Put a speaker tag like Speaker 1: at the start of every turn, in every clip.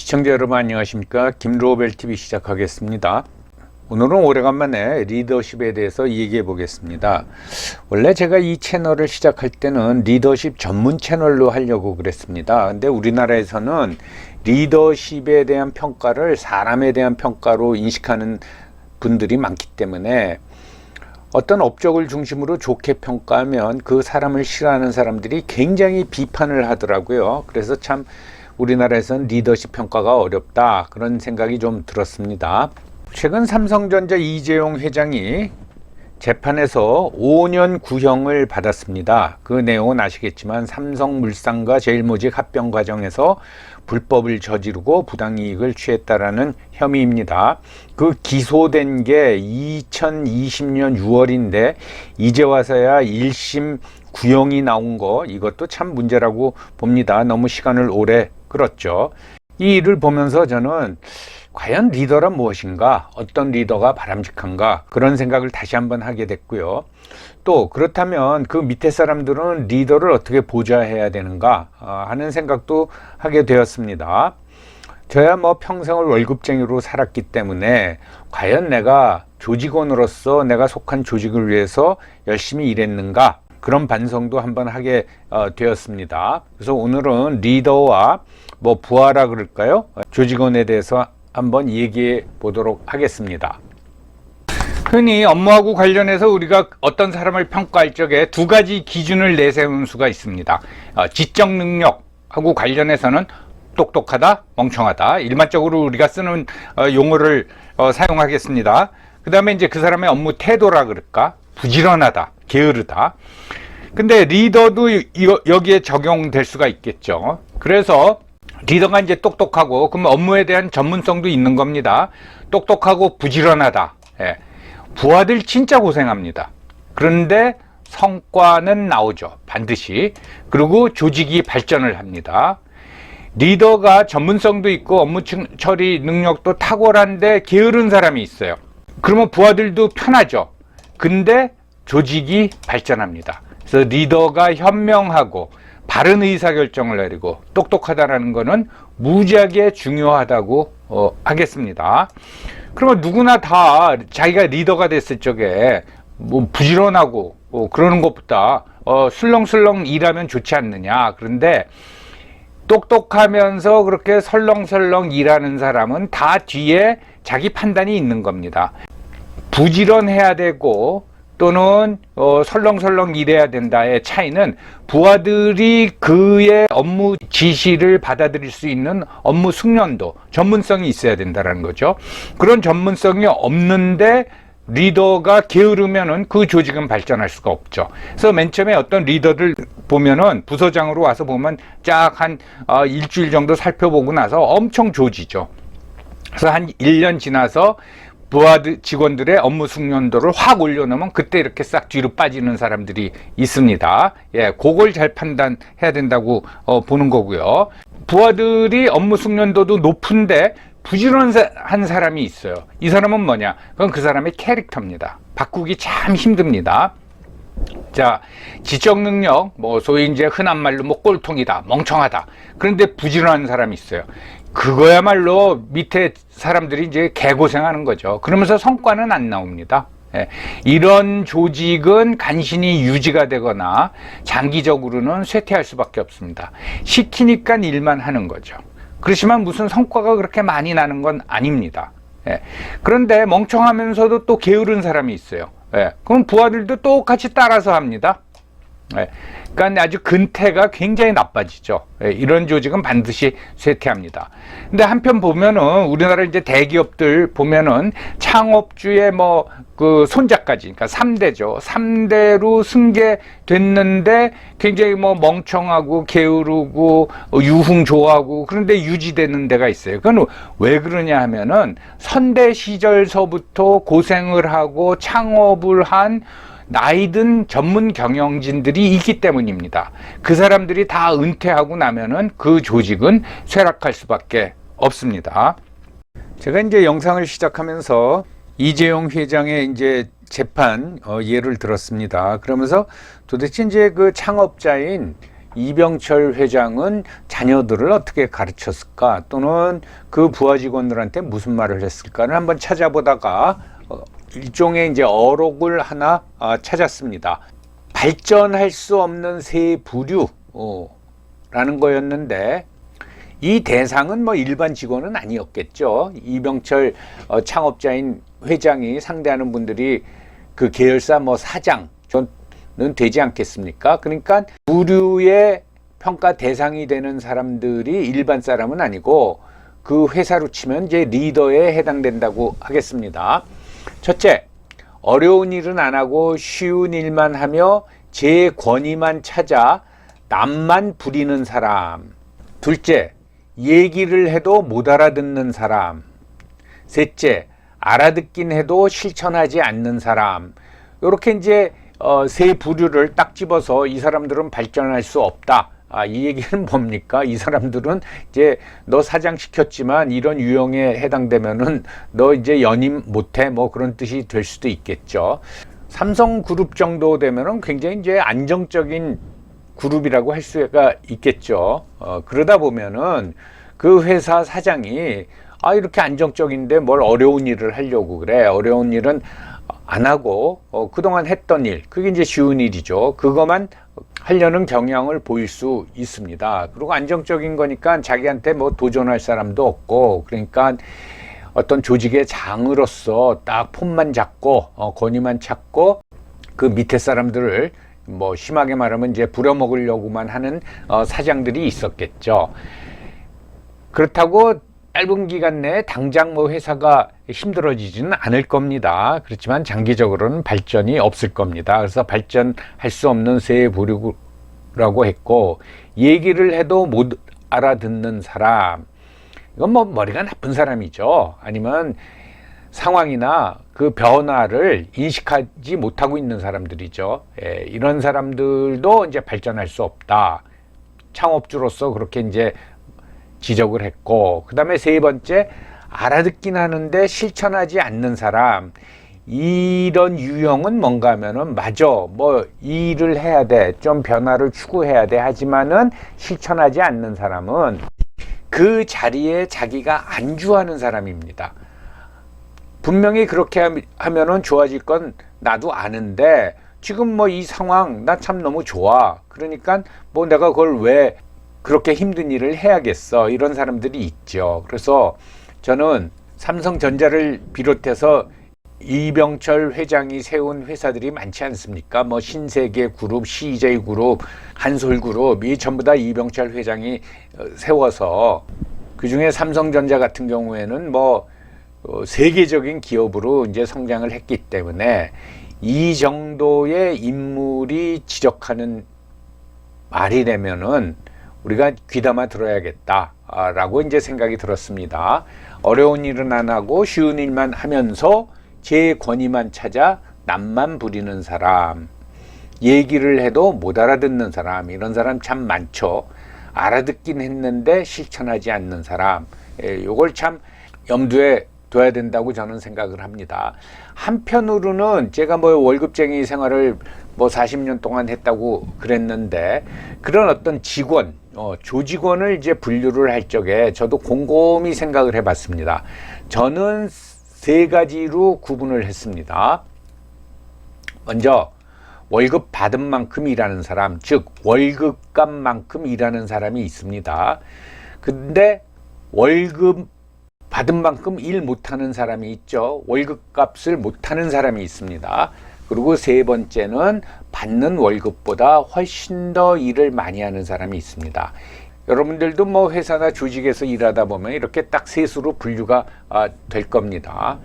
Speaker 1: 시청자 여러분 안녕하십니까? 김로벨TV 시작하겠습니다. 오늘은 오래간만에 리더십에 대해서 얘기해 보겠습니다. 원래 제가 이 채널을 시작할 때는 리더십 전문 채널로 하려고 그랬습니다. 근데 우리나라에서는 리더십에 대한 평가를 사람에 대한 평가로 인식하는 분들이 많기 때문에 어떤 업적을 중심으로 좋게 평가하면 그 사람을 싫어하는 사람들이 굉장히 비판을 하더라고요. 그래서 참 우리나라에서는 리더십 평가가 어렵다, 그런 생각이 좀 들었습니다. 최근 삼성전자 이재용 회장이 재판에서 5년 구형을 받았습니다. 그 내용은 아시겠지만 삼성물산과 제일모직 합병 과정에서 불법을 저지르고 부당이익을 취했다라는 혐의입니다. 그 기소된 게 2020년 6월인데 이제 와서야 1심 구형이 나온 거, 이것도 참 문제라고 봅니다. 너무 시간을 오래 끌었죠. 이 일을 보면서 저는 과연 리더란 무엇인가, 어떤 리더가 바람직한가, 그런 생각을 다시 한번 하게 됐고요. 또 그렇다면 그 밑에 사람들은 리더를 어떻게 보좌해야 되는가 하는 생각도 하게 되었습니다. 저야 뭐 평생을 월급쟁이로 살았기 때문에 과연 내가 조직원으로서 내가 속한 조직을 위해서 열심히 일했는가, 그런 반성도 한번 하게 되었습니다. 그래서 오늘은 리더와 뭐 부하라 그럴까요? 조직원에 대해서 한번 얘기해 보도록 하겠습니다. 흔히 업무하고 관련해서 우리가 어떤 사람을 평가할 적에 두 가지 기준을 내세우는 수가 있습니다. 지적 능력하고 관련해서는 똑똑하다, 멍청하다, 일반적으로 우리가 쓰는 용어를 사용하겠습니다. 그 다음에 이제 그 사람의 업무 태도라 그럴까, 부지런하다, 게으르다. 근데 리더도 여기에 적용될 수가 있겠죠. 그래서 리더가 이제 똑똑하고, 그럼 업무에 대한 전문성도 있는 겁니다. 똑똑하고 부지런하다. 예. 부하들 진짜 고생합니다. 그런데 성과는 나오죠, 반드시. 그리고 조직이 발전을 합니다. 리더가 전문성도 있고 업무 처리 능력도 탁월한데 게으른 사람이 있어요. 그러면 부하들도 편하죠. 근데 조직이 발전합니다. 그래서 리더가 현명하고 바른 의사결정을 내리고 똑똑하다라는 것은 무지하게 중요하다고 하겠습니다. 그러면 누구나 다 자기가 리더가 됐을 적에 뭐 부지런하고 그러는 것보다 술렁술렁 일하면 좋지 않느냐. 그런데 똑똑하면서 그렇게 설렁설렁 일하는 사람은 다 뒤에 자기 판단이 있는 겁니다. 부지런해야 되고 또는 설렁설렁 일해야 된다의 차이는 부하들이 그의 업무 지시를 받아들일 수 있는 업무 숙련도, 전문성이 있어야 된다는 거죠. 그런 전문성이 없는데 리더가 게으르면은 그 조직은 발전할 수가 없죠. 그래서 맨 처음에 어떤 리더들 보면은 부서장으로 와서 보면 쫙 한 일주일 정도 살펴보고 나서 엄청 조지죠. 그래서 한 1년 지나서 부하들 직원들의 업무 숙련도를 확 올려놓으면 그때 이렇게 싹 뒤로 빠지는 사람들이 있습니다. 예, 그걸 잘 판단해야 된다고 보는 거고요. 부하들이 업무 숙련도도 높은데 부지런한 사람이 있어요. 이 사람은 뭐냐? 그건 그 사람의 캐릭터입니다. 바꾸기 참 힘듭니다. 자, 지적 능력, 뭐 소위 이제 흔한 말로 뭐 꼴통이다, 멍청하다. 그런데 부지런한 사람이 있어요. 그거야말로 밑에 사람들이 이제 개고생하는 거죠. 그러면서 성과는 안 나옵니다. 예, 이런 조직은 간신히 유지가 되거나 장기적으로는 쇠퇴할 수밖에 없습니다. 시키니까 일만 하는 거죠. 그렇지만 무슨 성과가 그렇게 많이 나는 건 아닙니다. 예, 그런데 멍청하면서도 또 게으른 사람이 있어요. 예, 그럼 부하들도 똑같이 따라서 합니다. 예, 그러니까 아주 근태가 굉장히 나빠지죠. 예, 이런 조직은 반드시 쇠퇴합니다. 근데 한편 보면은 우리나라 이제 대기업들 보면은 창업주의 뭐 그 손자까지, 그러니까 3대죠. 3대로 승계됐는데 굉장히 뭐 멍청하고 게으르고 유흥 좋아하고 그런데 유지되는 데가 있어요. 그건 왜 그러냐 하면은 선대 시절서부터 고생을 하고 창업을 한 나이든 전문 경영진들이 있기 때문입니다. 그 사람들이 다 은퇴하고 나면은 그 조직은 쇠락할 수밖에 없습니다. 제가 이제 영상을 시작하면서 이재용 회장의 이제 재판 예를 들었습니다. 그러면서 도대체 이제 그 창업자인 이병철 회장은 자녀들을 어떻게 가르쳤을까, 또는 그 부하 직원들한테 무슨 말을 했을까를 한번 찾아보다가 일종의 이제 어록을 하나 찾았습니다. 발전할 수 없는 새 부류라는 거였는데, 이 대상은 뭐 일반 직원은 아니었겠죠. 이병철 창업자인 회장이 상대하는 분들이 그 계열사 뭐 사장은 되지 않겠습니까? 그러니까 부류의 평가 대상이 되는 사람들이 일반 사람은 아니고 그 회사로 치면 이제 리더에 해당된다고 하겠습니다. 첫째, 어려운 일은 안 하고 쉬운 일만 하며 제 권위만 찾아 남만 부리는 사람. 둘째, 얘기를 해도 못 알아듣는 사람. 셋째, 알아듣긴 해도 실천하지 않는 사람. 이렇게 이제 세 부류를 딱 집어서 이 사람들은 발전할 수 없다. 이 얘기는 뭡니까? 이 사람들은 이제 너 사장 시켰지만 이런 유형에 해당되면은 너 이제 연임 못해, 뭐 그런 뜻이 될 수도 있겠죠. 삼성그룹 정도 되면은 굉장히 이제 안정적인 그룹이라고 할 수가 있겠죠. 그러다 보면은 그 회사 사장이 이렇게 안정적인데 뭘 어려운 일을 하려고 그래. 어려운 일은 안 하고 그동안 했던 일, 그게 이제 쉬운 일이죠. 그것만 하려는 경향을 보일 수 있습니다. 그리고 안정적인 거니까 자기한테 뭐 도전할 사람도 없고, 그러니까 어떤 조직의 장으로서 딱 폼만 잡고 권위만 찾고 그 밑에 사람들을 뭐 심하게 말하면 이제 부려먹으려고만 하는 사장들이 있었겠죠. 그렇다고 짧은 기간 내에 당장 뭐 회사가 힘들어지지는 않을 겁니다. 그렇지만 장기적으로는 발전이 없을 겁니다. 그래서 발전할 수 없는 새 부류라고 했고, 얘기를 해도 못 알아듣는 사람, 이건 뭐 머리가 나쁜 사람이죠. 아니면 상황이나 그 변화를 인식하지 못하고 있는 사람들이죠. 이런 사람들도 이제 발전할 수 없다. 창업주로서 그렇게 이제 지적을 했고, 그 다음에 세 번째, 알아듣긴 하는데 실천하지 않는 사람. 이런 유형은 뭔가 하면은, 맞아, 뭐 이 일을 해야 돼, 좀 변화를 추구해야 돼, 하지만은 실천하지 않는 사람은 그 자리에 자기가 안주하는 사람입니다. 분명히 그렇게 하면은 좋아질 건 나도 아는데 지금 뭐 이 상황 나 참 너무 좋아, 그러니까 뭐 내가 그걸 왜 그렇게 힘든 일을 해야겠어, 이런 사람들이 있죠. 그래서 저는 삼성전자를 비롯해서 이병철 회장이 세운 회사들이 많지 않습니까? 뭐 신세계그룹, CJ그룹, 한솔그룹, 이 전부 다 이병철 회장이 세워서, 그중에 삼성전자 같은 경우에는 뭐 세계적인 기업으로 이제 성장을 했기 때문에 이 정도의 인물이 지적하는 말이라면은 우리가 귀담아 들어야겠다라고 이제 생각이 들었습니다. 어려운 일은 안 하고 쉬운 일만 하면서 제 권위만 찾아 남만 부리는 사람, 얘기를 해도 못 알아듣는 사람, 이런 사람 참 많죠. 알아듣긴 했는데 실천하지 않는 사람, 요걸 참 염두에 둬야 된다고 저는 생각을 합니다. 한편으로는 제가 뭐 월급쟁이 생활을 뭐 40년 동안 했다고 그랬는데, 그런 어떤 직원, 조직원을 이제 분류를 할 적에 저도 곰곰이 생각을 해봤습니다. 저는 세 가지로 구분을 했습니다. 먼저 월급 받은 만큼 일하는 사람, 즉 월급값만큼 일하는 사람이 있습니다. 근데 월급 받은 만큼 일 못하는 사람이 있죠. 월급값을 못하는 사람이 있습니다. 그리고 세 번째는 받는 월급보다 훨씬 더 일을 많이 하는 사람이 있습니다. 여러분들도 뭐 회사나 조직에서 일하다 보면 이렇게 딱 셋으로 분류가 될 겁니다.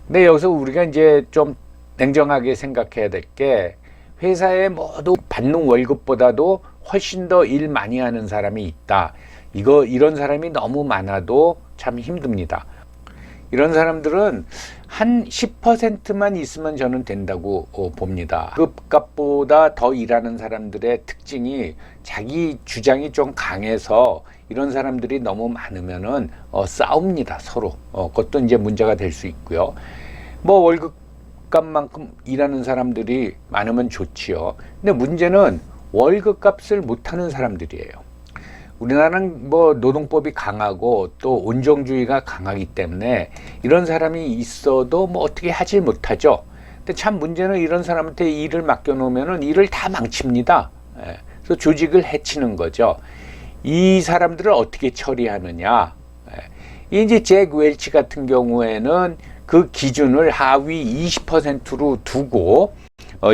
Speaker 1: 근데 여기서 우리가 이제 좀 냉정하게 생각해야 될 게, 회사에 모두 받는 월급보다도 훨씬 더 일 많이 하는 사람이 있다. 이런 사람이 너무 많아도 참 힘듭니다. 이런 사람들은 한 10%만 있으면 저는 된다고 봅니다. 급값보다 더 일하는 사람들의 특징이 자기 주장이 좀 강해서 이런 사람들이 너무 많으면은 싸웁니다, 서로. 그것도 이제 문제가 될 수 있고요. 뭐 월급값만큼 일하는 사람들이 많으면 좋지요. 근데 문제는 월급 값을 못하는 사람들이에요. 우리나라는 뭐 노동법이 강하고 또 온정주의가 강하기 때문에 이런 사람이 있어도 뭐 어떻게 하질 못하죠. 근데 참 문제는 이런 사람한테 일을 맡겨놓으면은 일을 다 망칩니다. 그래서 조직을 해치는 거죠. 이 사람들을 어떻게 처리하느냐. 이제 잭 웰치 같은 경우에는 그 기준을 하위 20%로 두고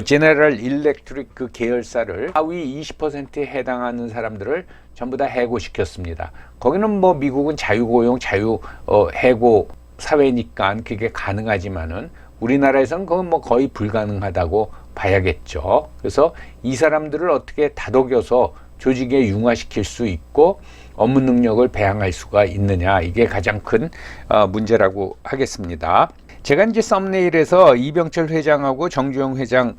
Speaker 1: 제너럴 일렉트릭 그 계열사를 하위 20%에 해당하는 사람들을 전부 다 해고시켰습니다. 거기는 뭐 미국은 자유고용, 해고 사회니까 그게 가능하지만은 우리나라에서는 그건 뭐 거의 불가능하다고 봐야겠죠. 그래서 이 사람들을 어떻게 다독여서 조직에 융화시킬 수 있고 업무 능력을 배양할 수가 있느냐, 이게 가장 큰 문제라고 하겠습니다. 제가 이제 썸네일에서 이병철 회장하고 정주영 회장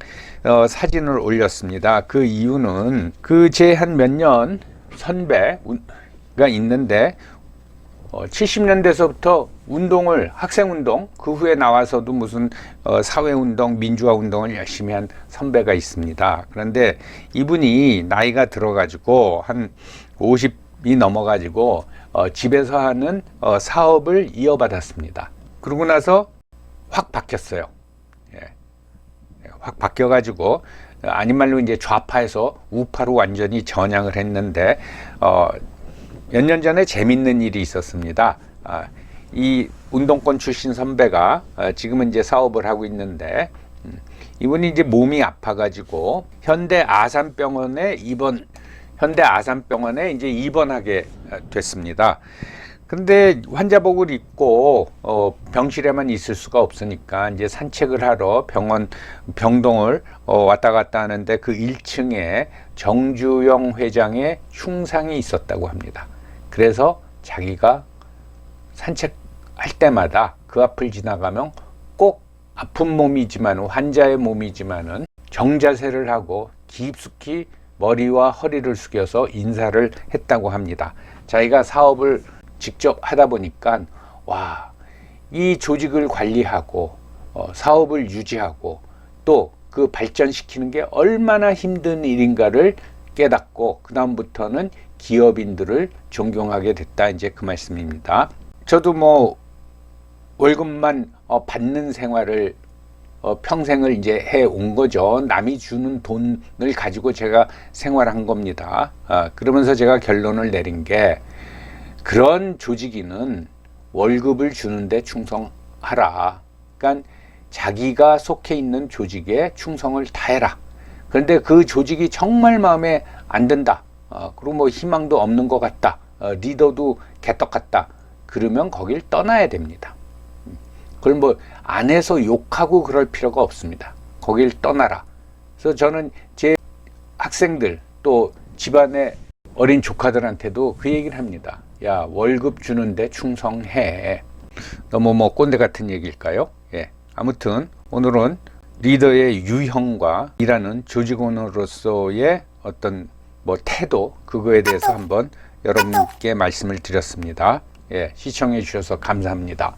Speaker 1: 사진을 올렸습니다. 그 이유는 그 제 한 몇 년 선배가 있는데 70년대서부터 운동을, 학생운동, 그 후에 나와서도 무슨 사회운동, 민주화운동을 열심히 한 선배가 있습니다. 그런데 이분이 나이가 들어가지고 한 50이 넘어가지고 집에서 하는 사업을 이어받았습니다. 그러고 나서 확 바뀌었어요. 확 바뀌어가지고 아닌 말로 이제 좌파에서 우파로 완전히 전향을 했는데 몇 년 전에 재밌는 일이 있었습니다. 이 운동권 출신 선배가 지금은 이제 사업을 하고 있는데 이분이 이제 몸이 아파가지고 현대 아산병원에 이제 입원하게 됐습니다. 근데 환자복을 입고 병실에만 있을 수가 없으니까 이제 산책을 하러 병동을 왔다 갔다 하는데 그 1층에 정주영 회장의 흉상이 있었다고 합니다. 그래서 자기가 산책할 때마다 그 앞을 지나가면 꼭 아픈 몸이지만, 환자의 몸이지만은 정자세를 하고 깊숙이 머리와 허리를 숙여서 인사를 했다고 합니다. 자기가 사업을 직접 하다 보니까 이 조직을 관리하고 사업을 유지하고 또 그 발전시키는 게 얼마나 힘든 일인가를 깨닫고 그 다음부터는 기업인들을 존경하게 됐다, 이제 그 말씀입니다. 저도 뭐 월급만 받는 생활을 평생을 이제 해 온 거죠. 남이 주는 돈을 가지고 제가 생활한 겁니다. 그러면서 제가 결론을 내린 게, 그런 조직인은 월급을 주는데 충성하라. 그러니까 자기가 속해 있는 조직에 충성을 다해라. 그런데 그 조직이 정말 마음에 안 든다. 그리고 뭐 희망도 없는 것 같다. 리더도 개떡 같다. 그러면 거길 떠나야 됩니다. 그걸 뭐 안에서 욕하고 그럴 필요가 없습니다. 거길 떠나라. 그래서 저는 제 학생들 또 집안의 어린 조카들한테도 그 얘기를 합니다. 야, 월급 주는데 충성해. 너무 뭐 꼰대 같은 얘기일까요? 아무튼 오늘은 리더의 유형과 일하는 조직원으로서의 어떤 뭐 태도, 그거에 대해서 한번 여러분께 말씀을 드렸습니다. 시청해 주셔서 감사합니다.